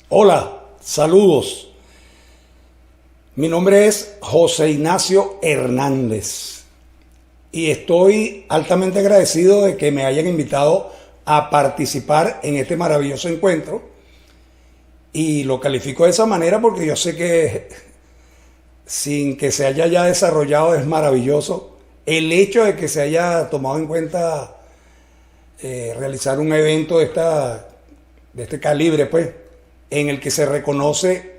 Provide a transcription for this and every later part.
Hola, saludos. Mi nombre es José Ignacio Hernández y estoy altamente agradecido de que me hayan invitado a participar en este maravilloso encuentro, y lo califico de esa manera porque yo sé que sin que se haya ya desarrollado es maravilloso. El hecho de que se haya tomado en cuenta realizar un evento de este calibre, pues, en el que se reconoce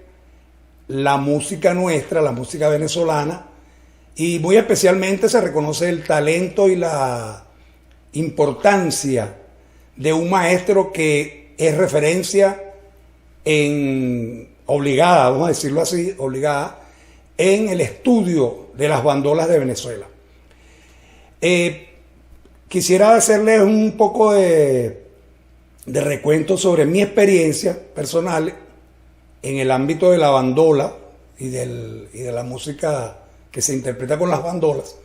la música nuestra, la música venezolana, y muy especialmente se reconoce el talento y la importancia de un maestro que es referencia obligada, vamos a decirlo así, obligada, en el estudio de las bandolas de Venezuela. Quisiera hacerles un poco de recuento sobre mi experiencia personal en el ámbito de la bandola y de la música que se interpreta con las bandolas.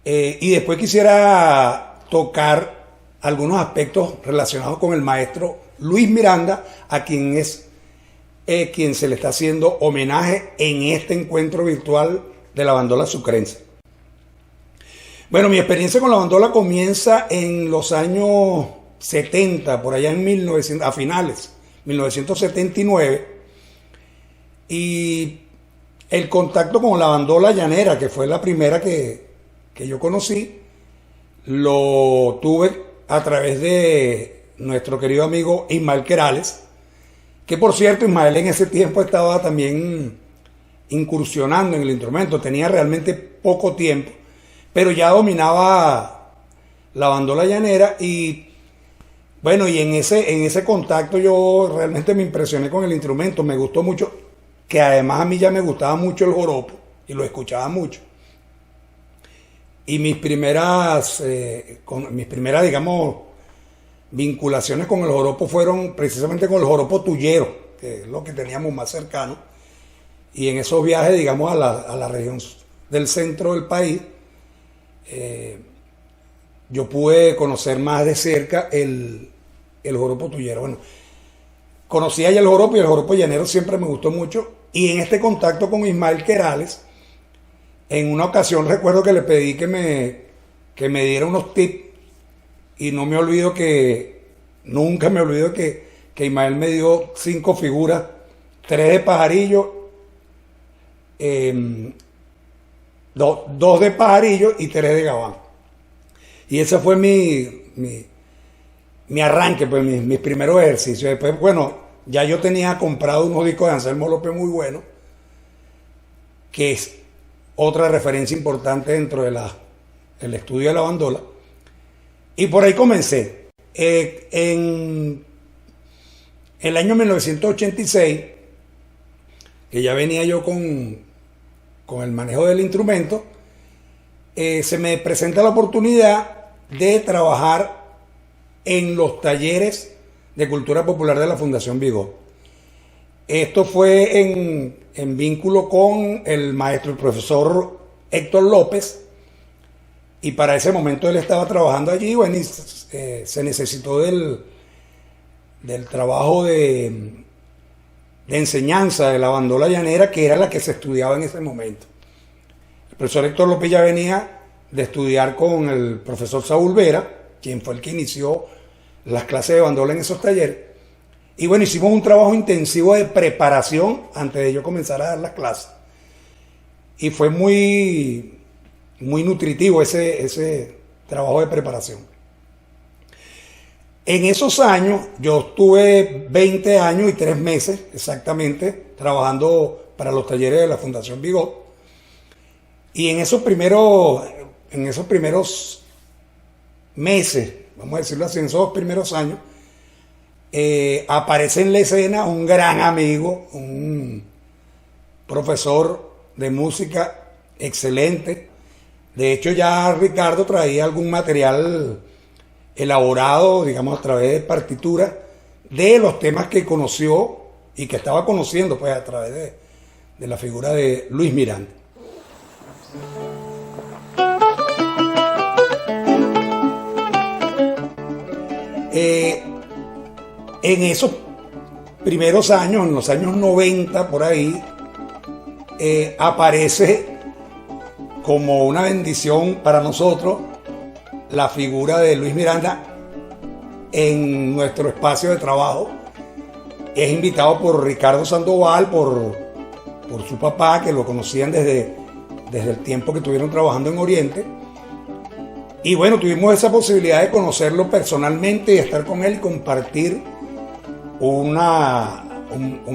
Y después quisiera tocar algunos aspectos relacionados con el maestro Luis Miranda, a quien es quien se le está haciendo homenaje en este encuentro virtual de la bandola sucrense. Bueno, mi experiencia con la bandola comienza en los años 70, por allá en 1900, a finales, 1979, y el contacto con la bandola llanera, que fue la primera que yo conocí, lo tuve a través de nuestro querido amigo Ismael Querales, que por cierto Ismael en ese tiempo estaba también incursionando en el instrumento, tenía realmente poco tiempo, pero ya dominaba la bandola llanera. Y bueno, y en ese contacto yo realmente me impresioné con el instrumento, me gustó mucho, que además a mí ya me gustaba mucho el joropo y lo escuchaba mucho. Y mis primeras, digamos, vinculaciones con el joropo fueron precisamente con el joropo tuyero, que es lo que teníamos más cercano. Y en esos viajes, digamos, a la región del centro del país, yo pude conocer más de cerca el joropo tuyero. Bueno, conocía ya el joropo, y el joropo llanero siempre me gustó mucho. Y en este contacto con Ismael Querales, en una ocasión recuerdo que le pedí que me diera unos tips, y nunca me olvido que Ismael me dio 5 figuras, 3 de pajarillo, 2 de pajarillo y 3 de gabán. Y ese fue mi arranque, pues mis primeros ejercicios. Después, bueno, ya yo tenía comprado unos discos de Anselmo López muy buenos, que es otra referencia importante dentro del estudio de la bandola. Y por ahí comencé. En el año 1986, que ya venía yo con el manejo del instrumento, se me presenta la oportunidad de trabajar en los talleres de cultura popular de la Fundación Bigot. Esto fue en vínculo con el maestro, el profesor Héctor López, y para ese momento él estaba trabajando allí. Bueno, y se necesitó del trabajo de enseñanza de la bandola llanera, que era la que se estudiaba en ese momento. El profesor Héctor López ya venía de estudiar con el profesor Saúl Vera, quien fue el que inició las clases de bandola en esos talleres. Y bueno, hicimos un trabajo intensivo de preparación antes de yo comenzar a dar las clases. Y fue muy, muy nutritivo ese trabajo de preparación. En esos años, yo estuve 20 años y 3 meses exactamente trabajando para los talleres de la Fundación Bigot. Y en esos primeros meses, vamos a decirlo así, en esos primeros años, aparece en la escena un gran amigo, un profesor de música excelente. De hecho, ya Ricardo traía algún material elaborado, digamos, a través de partituras de los temas que conoció y que estaba conociendo, pues, a través de la figura de Luis Miranda. En esos primeros años, en los años 90 por ahí, aparece como una bendición para nosotros la figura de Luis Miranda en nuestro espacio de trabajo. Es invitado por Ricardo Sandoval, por su papá, que lo conocían desde el tiempo que estuvieron trabajando en Oriente. Y bueno, tuvimos esa posibilidad de conocerlo personalmente y estar con él y compartir un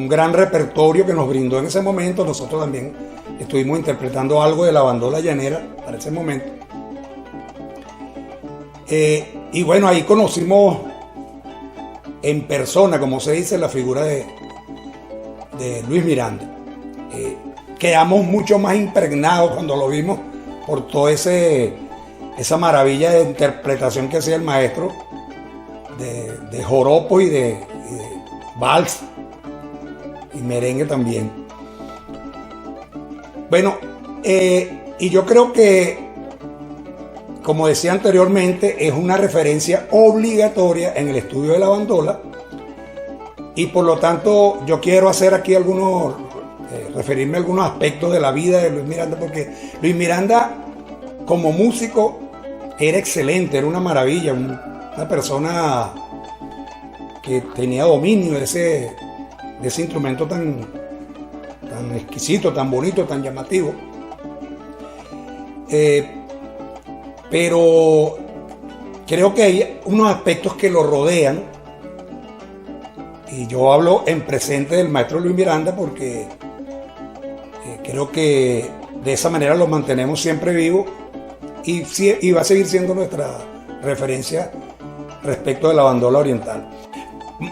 gran repertorio que nos brindó en ese momento. Nosotros también estuvimos interpretando algo de la bandola llanera para ese momento. Y bueno, ahí conocimos en persona, como se dice, la figura de Luis Miranda. Quedamos mucho más impregnados cuando lo vimos por toda esa maravilla de interpretación que hacía el maestro de joropo y de vals y merengue también. Bueno, y yo creo que, como decía anteriormente, es una referencia obligatoria en el estudio de la bandola, y por lo tanto yo quiero hacer aquí referirme a algunos aspectos de la vida de Luis Miranda, porque Luis Miranda como músico era excelente, era una maravilla, una persona que tenía dominio de ese instrumento tan exquisito, tan bonito, tan llamativo. Pero creo que hay unos aspectos que lo rodean, y yo hablo en presente del maestro Luis Miranda porque creo que de esa manera lo mantenemos siempre vivo, y va a seguir siendo nuestra referencia respecto de la bandola oriental.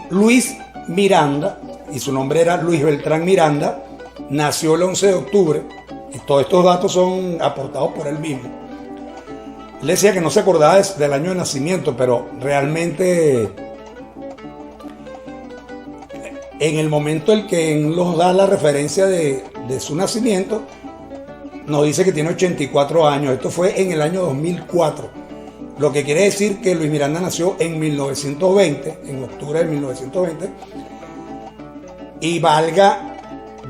Luis Miranda, y su nombre era Luis Beltrán Miranda, nació el 11 de octubre, y todos estos datos son aportados por él mismo. Él decía que no se acordaba del año de nacimiento, pero realmente en el momento en que él nos da la referencia de su nacimiento, nos dice que tiene 84 años. Esto fue en el año 2004, lo que quiere decir que Luis Miranda nació en 1920, en octubre de 1920, y valga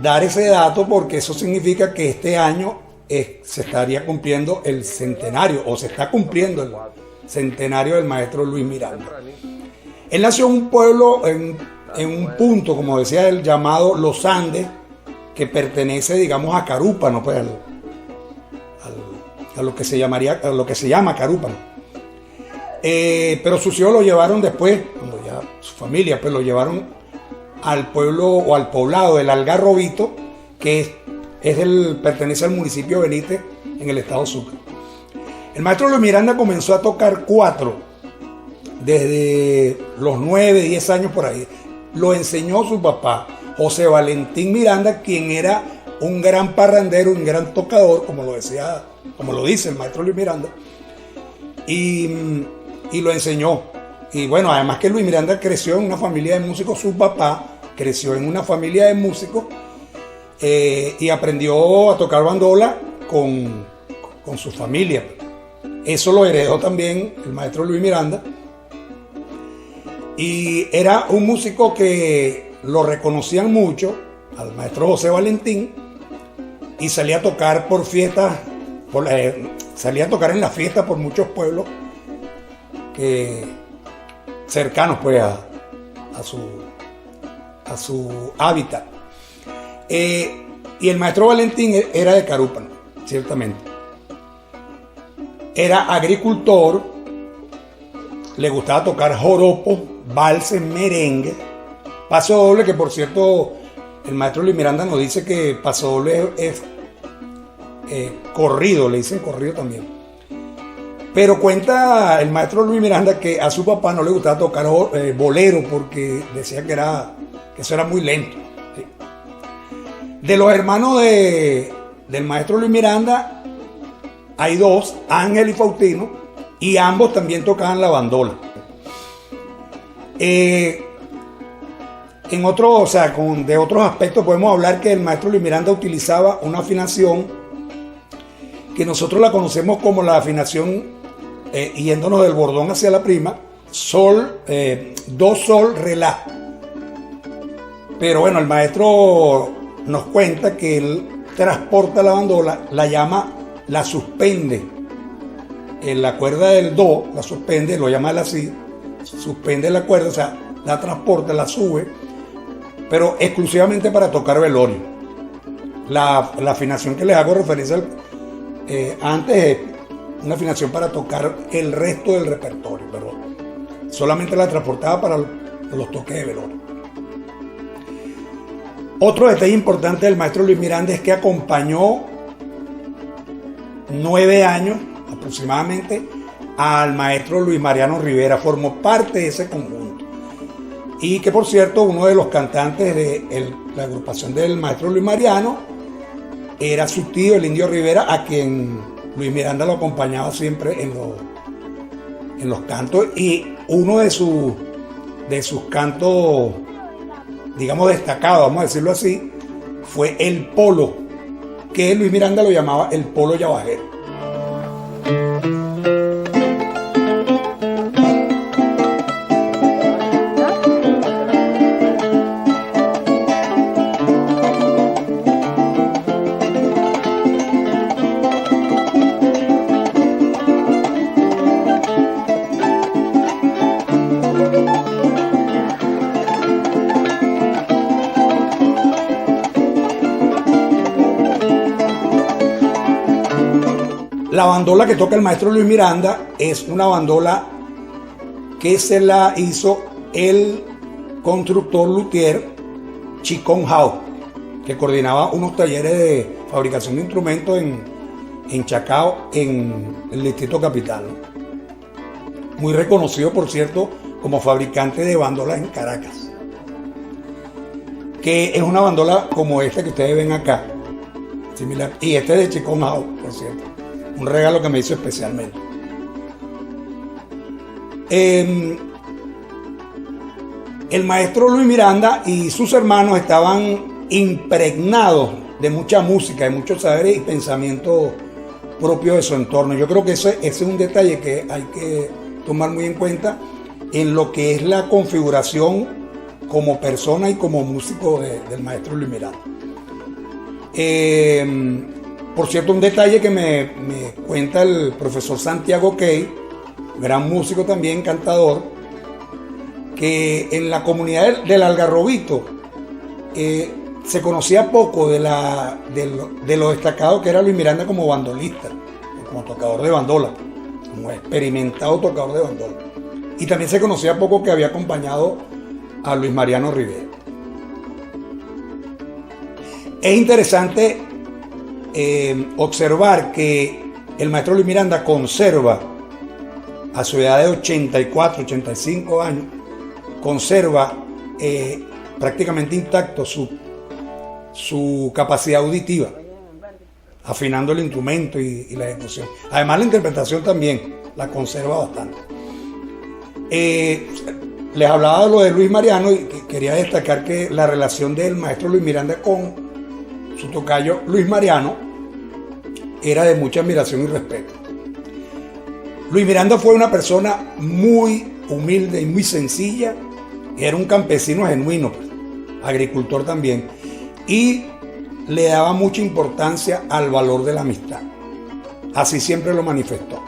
dar ese dato porque eso significa que este año se estaría cumpliendo el centenario, o se está cumpliendo el centenario del maestro Luis Miranda. Él nació en un pueblo, en un punto, como decía él, llamado Los Andes, que pertenece, digamos, a Carúpano, pues a lo que se llama Carúpano. Pero sus hijos lo llevaron después, cuando ya su familia, pues lo llevaron al pueblo o al poblado del Algarrobito, que pertenece al municipio de Benítez, en el estado Sucre. El maestro Luis Miranda comenzó a tocar cuatro desde los 9, 10 años por ahí. Lo enseñó su papá, José Valentín Miranda, quien era un gran parrandero, un gran tocador, como lo dice el maestro Luis Miranda, y lo enseñó. Y bueno, además que Luis Miranda creció en una familia de músicos, su papá creció en una familia de músicos, y aprendió a tocar bandola con su familia. Eso lo heredó también el maestro Luis Miranda, y era un músico que lo reconocían mucho al maestro José Valentín, y salía a tocar por fiestas, salía a tocar en las fiestas por muchos pueblos cercanos pues a su hábitat. Y el maestro Valentín era de Carúpano, ciertamente. Era agricultor, le gustaba tocar joropo, valses, merengue, paso doble, que por cierto el maestro Luis Miranda nos dice que paso doble es corrido, le dicen corrido también. Pero cuenta el maestro Luis Miranda que a su papá no le gustaba tocar bolero porque decía que eso era muy lento. ¿Sí? De los hermanos del maestro Luis Miranda hay dos, Ángel y Faustino, y ambos también tocaban la bandola. De otros aspectos podemos hablar que el maestro Luis Miranda utilizaba una afinación que nosotros la conocemos como la afinación, yéndonos del bordón hacia la prima, sol, do, sol, re, la. Pero bueno, el maestro nos cuenta que él transporta la bandola, la suspende en la cuerda del do, la suspende, lo llama él así, suspende la cuerda, o sea, la transporta, la sube, pero exclusivamente para tocar velorio. La afinación que les hago referencia antes es una afinación para tocar el resto del repertorio, pero solamente la transportaba para los toques de velorio. Otro detalle importante del maestro Luis Miranda es que acompañó 9 años aproximadamente al maestro Luis Mariano Rivera, formó parte de ese conjunto. Y que por cierto, uno de los cantantes de la agrupación del maestro Luis Mariano era su tío, el Indio Rivera, a quien Luis Miranda lo acompañaba siempre en los cantos. Y uno de sus cantos, digamos, destacados, vamos a decirlo así, fue el polo, que Luis Miranda lo llamaba el polo yabajero. La bandola que toca el maestro Luis Miranda es una bandola que se la hizo el constructor luthier Chicón Jau, que coordinaba unos talleres de fabricación de instrumentos en Chacao, en el Distrito Capital. Muy reconocido, por cierto, como fabricante de bandolas en Caracas. Que es una bandola como esta que ustedes ven acá, similar. Y este es de Chicón Jau, por cierto. Un regalo que me hizo especialmente. El maestro Luis Miranda y sus hermanos estaban impregnados de mucha música, de muchos saberes y pensamientos propios de su entorno. Yo creo que ese es un detalle que hay que tomar muy en cuenta en lo que es la configuración como persona y como músico del maestro Luis Miranda. Por cierto, un detalle que me cuenta el profesor Santiago Key, gran músico también, cantador, que en la comunidad del Algarrobito se conocía poco de lo destacado que era Luis Miranda como bandolista, como tocador de bandola, como experimentado tocador de bandola. Y también se conocía poco que había acompañado a Luis Mariano Rivera. Es interesante observar que el maestro Luis Miranda conserva, a su edad de 84, 85 años, conserva prácticamente intacto su capacidad auditiva, afinando el instrumento y la ejecución. Además, la interpretación también la conserva bastante. Les hablaba de lo de Luis Mariano y quería destacar que la relación del maestro Luis Miranda con su tocayo Luis Mariano era de mucha admiración y respeto. Luis Miranda fue una persona muy humilde y muy sencilla. Era un campesino genuino, pues, agricultor también, y le daba mucha importancia al valor de la amistad. Así siempre lo manifestó.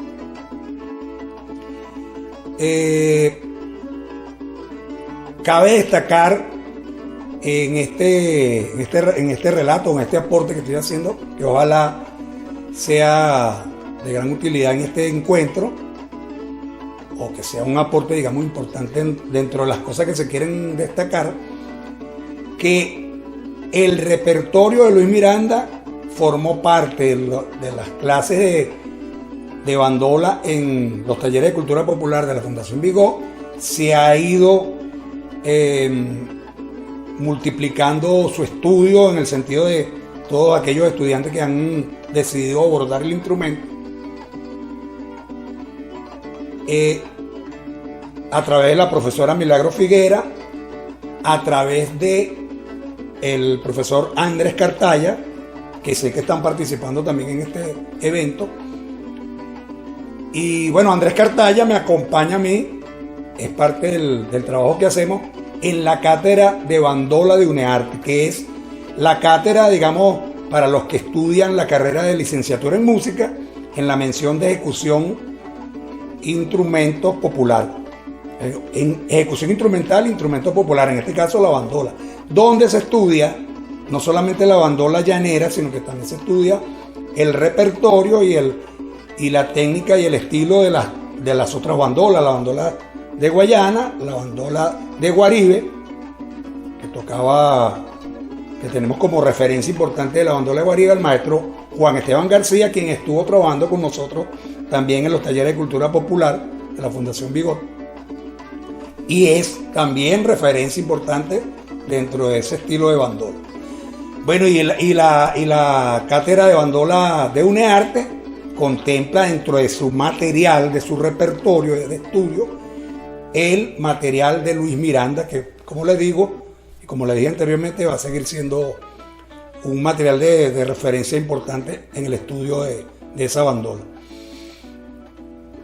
Cabe destacar en este relato, en este aporte que estoy haciendo, que ojalá sea de gran utilidad en este encuentro, o que sea un aporte, digamos, importante dentro de las cosas que se quieren destacar, que el repertorio de Luis Miranda formó parte de las clases de bandola en los talleres de cultura popular de la Fundación Vigó. Se ha ido multiplicando su estudio en el sentido de todos aquellos estudiantes que han decidido abordar el instrumento. A través de la profesora Milagro Figuera, a través de el profesor Andrés Cartaya, que sé que están participando también en este evento. Y bueno, Andrés Cartaya me acompaña a mí, es parte del trabajo que hacemos en la cátedra de bandola de UNEARTE, que es la cátedra, digamos, para los que estudian la carrera de licenciatura en música, en la mención de ejecución instrumento popular. En ejecución instrumental, instrumento popular, en este caso la bandola, donde se estudia no solamente la bandola llanera, sino que también se estudia el repertorio y la técnica y el estilo de las otras bandolas, la bandola de Guayana, la bandola de Guaribe, que tenemos como referencia importante de la bandola de Guaribe al maestro Juan Esteban García, quien estuvo trabajando con nosotros también en los talleres de cultura popular de la Fundación Vigor, y es también referencia importante dentro de ese estilo de bandola. Bueno, y la cátedra de bandola de UNEARTE contempla dentro de su material, de su repertorio de estudio, el material de Luis Miranda, que, como les digo, y como les dije anteriormente, va a seguir siendo un material de referencia importante en el estudio de esa bandola.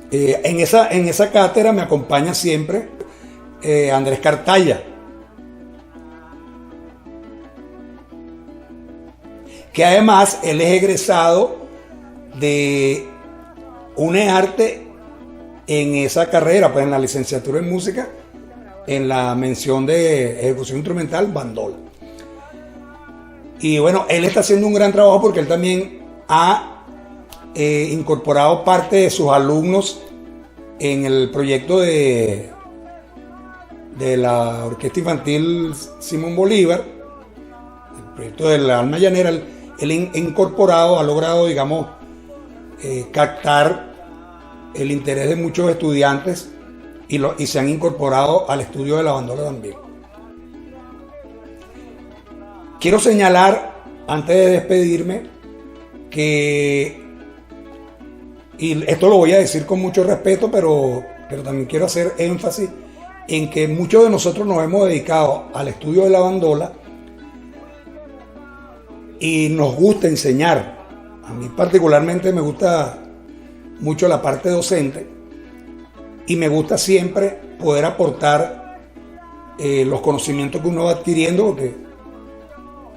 En esa cátedra me acompaña siempre Andrés Cartaya, que además él es egresado de UNEARTE en esa carrera, pues en la licenciatura en música, en la mención de ejecución instrumental, bandola. Y bueno, él está haciendo un gran trabajo porque él también ha incorporado parte de sus alumnos en el proyecto de la Orquesta Infantil Simón Bolívar, el proyecto de la Alma Llanera. Él ha incorporado, ha logrado, digamos, captar el interés de muchos estudiantes y se han incorporado al estudio de la bandola también. Quiero señalar, antes de despedirme, que, y esto lo voy a decir con mucho respeto, pero también quiero hacer énfasis en que muchos de nosotros nos hemos dedicado al estudio de la bandola y nos gusta enseñar. A mí particularmente me gusta mucho la parte docente y me gusta siempre poder aportar los conocimientos que uno va adquiriendo, porque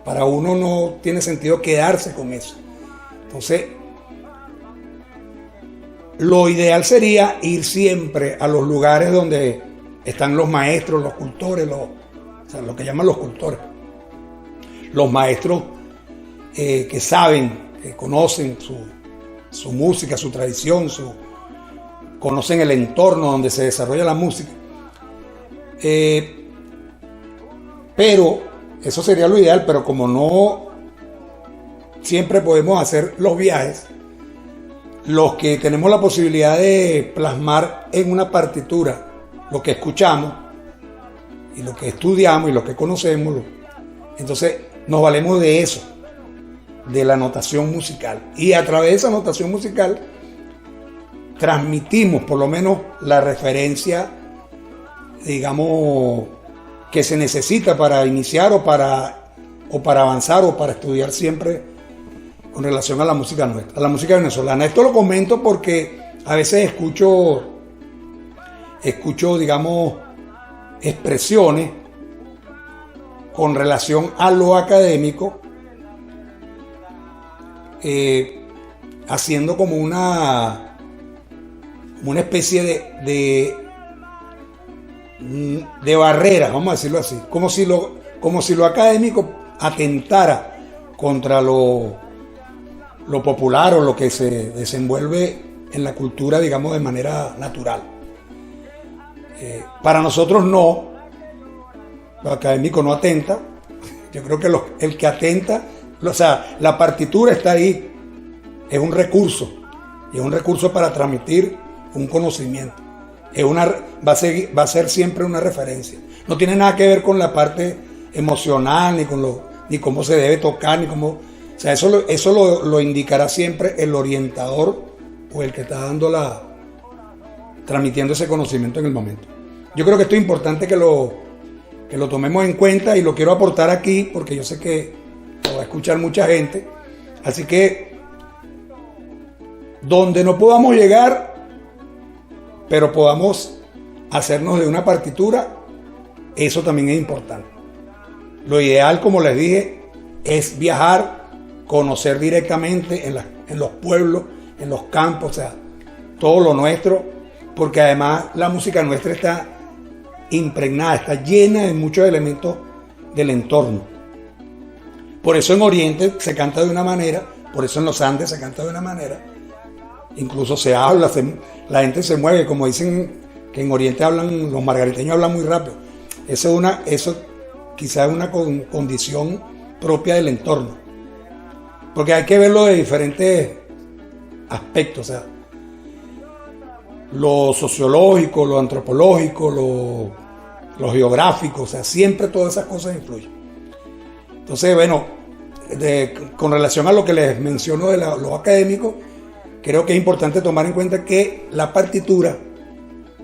para uno no tiene sentido quedarse con eso. Entonces, lo ideal sería ir siempre a los lugares donde están los maestros, los cultores, lo que llaman los cultores, los maestros que saben, que conocen su música, su tradición, conocen el entorno donde se desarrolla la música. Pero eso sería lo ideal, pero como no siempre podemos hacer los viajes, los que tenemos la posibilidad de plasmar en una partitura lo que escuchamos y lo que estudiamos y lo que conocemos, entonces nos valemos de eso, de la notación musical, y a través de esa notación musical transmitimos por lo menos la referencia, digamos, que se necesita para iniciar o para avanzar o para estudiar siempre con relación a la música nuestra, a la música venezolana. Esto lo comento porque a veces escucho, digamos, expresiones con relación a lo académico, haciendo como una especie de barrera, vamos a decirlo así, como si lo académico atentara contra lo popular o lo que se desenvuelve en la cultura, digamos, de manera natural. Para nosotros no, lo académico no atenta. Yo creo que el que atenta, o sea, la partitura está ahí, es un recurso, y es un recurso para transmitir un conocimiento. Va a ser siempre una referencia. No tiene nada que ver con la parte emocional, ni cómo se debe tocar, ni cómo. O sea, eso lo indicará siempre el orientador o el que está transmitiendo ese conocimiento en el momento. Yo creo que esto es importante que lo tomemos en cuenta, y lo quiero aportar aquí porque yo sé que lo va a escuchar mucha gente. Así que donde no podamos llegar, pero podamos hacernos de una partitura, eso también es importante. Lo ideal, como les dije, es viajar, conocer directamente en los pueblos, en los campos, o sea, todo lo nuestro, porque además la música nuestra está impregnada, está llena de muchos elementos del entorno. Por eso en Oriente se canta de una manera, por eso en los Andes se canta de una manera, incluso se habla, la gente se mueve, como dicen que en Oriente hablan, los margariteños hablan muy rápido. Eso quizás es una condición propia del entorno, porque hay que verlo de diferentes aspectos, o sea, lo sociológico, lo antropológico, lo geográfico, o sea, siempre todas esas cosas influyen. Entonces, bueno, con relación a lo que les menciono de lo académico, creo que es importante tomar en cuenta que la partitura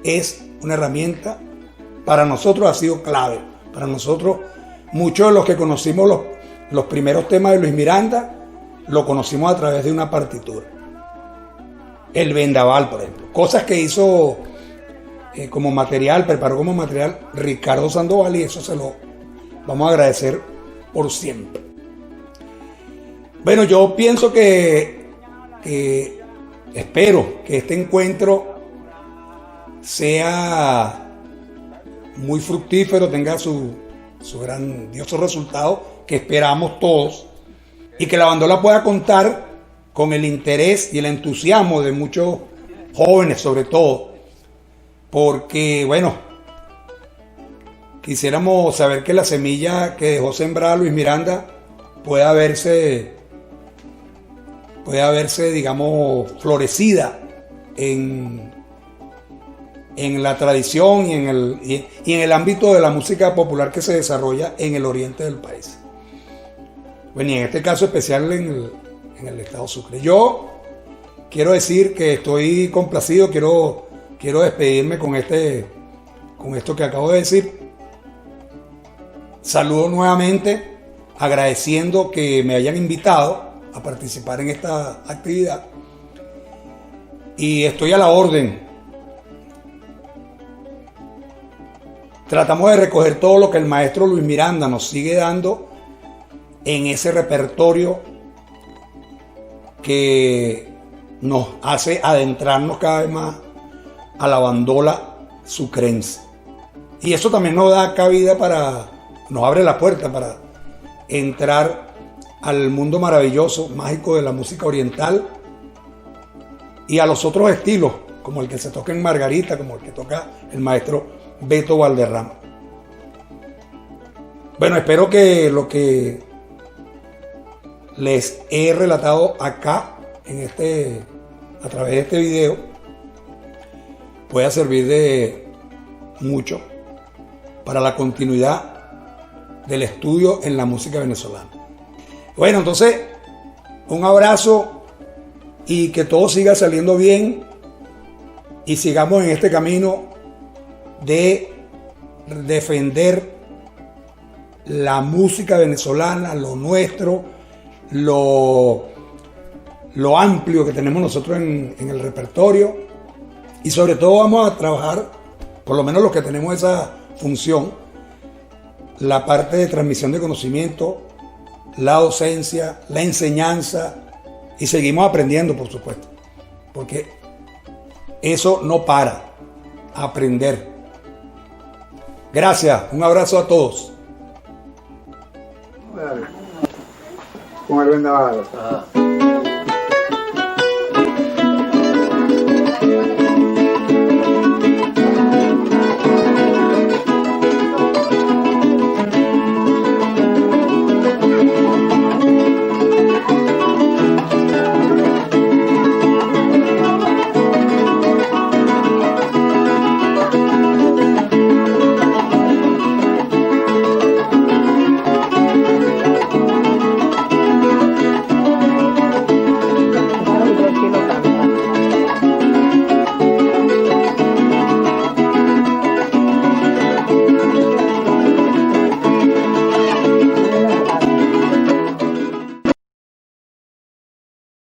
es una herramienta, para nosotros ha sido clave, para nosotros, muchos de los que conocimos los primeros temas de Luis Miranda, lo conocimos a través de una partitura. El Vendaval, por ejemplo, cosas que hizo como material, preparó como material Ricardo Sandoval, y eso se lo vamos a agradecer por siempre. Bueno, yo pienso que espero que este encuentro sea muy fructífero, tenga su grandioso resultado que esperamos todos, y que la bandola pueda contar con el interés y el entusiasmo de muchos jóvenes, sobre todo, porque, bueno, quisiéramos saber que la semilla que dejó sembrada Luis Miranda pueda verse, digamos, florecida en la tradición y en el ámbito de la música popular que se desarrolla en el oriente del país. Bueno, y en este caso especial en el estado Sucre. Yo quiero decir que estoy complacido, quiero despedirme con esto que acabo de decir. Saludo nuevamente, agradeciendo que me hayan invitado a participar en esta actividad, y estoy a la orden. Tratamos de recoger todo lo que el maestro Luis Miranda nos sigue dando en ese repertorio que nos hace adentrarnos cada vez más a la bandola sucrense. Y eso también nos da cabida nos abre la puerta para entrar al mundo maravilloso, mágico de la música oriental, y a los otros estilos, como el que se toca en Margarita, como el que toca el maestro Beto Valderrama. Bueno, espero que lo que les he relatado acá a través de este video pueda servir de mucho para la continuidad del estudio en la música venezolana. Bueno, entonces, un abrazo, y que todo siga saliendo bien y sigamos en este camino de defender la música venezolana, lo nuestro, lo amplio que tenemos nosotros en el repertorio, y sobre todo vamos a trabajar, por lo menos los que tenemos esa función, la parte de transmisión de conocimiento, la docencia, la enseñanza, y seguimos aprendiendo, por supuesto, porque eso no para, aprender. Gracias, un abrazo a todos. Con el vendaval.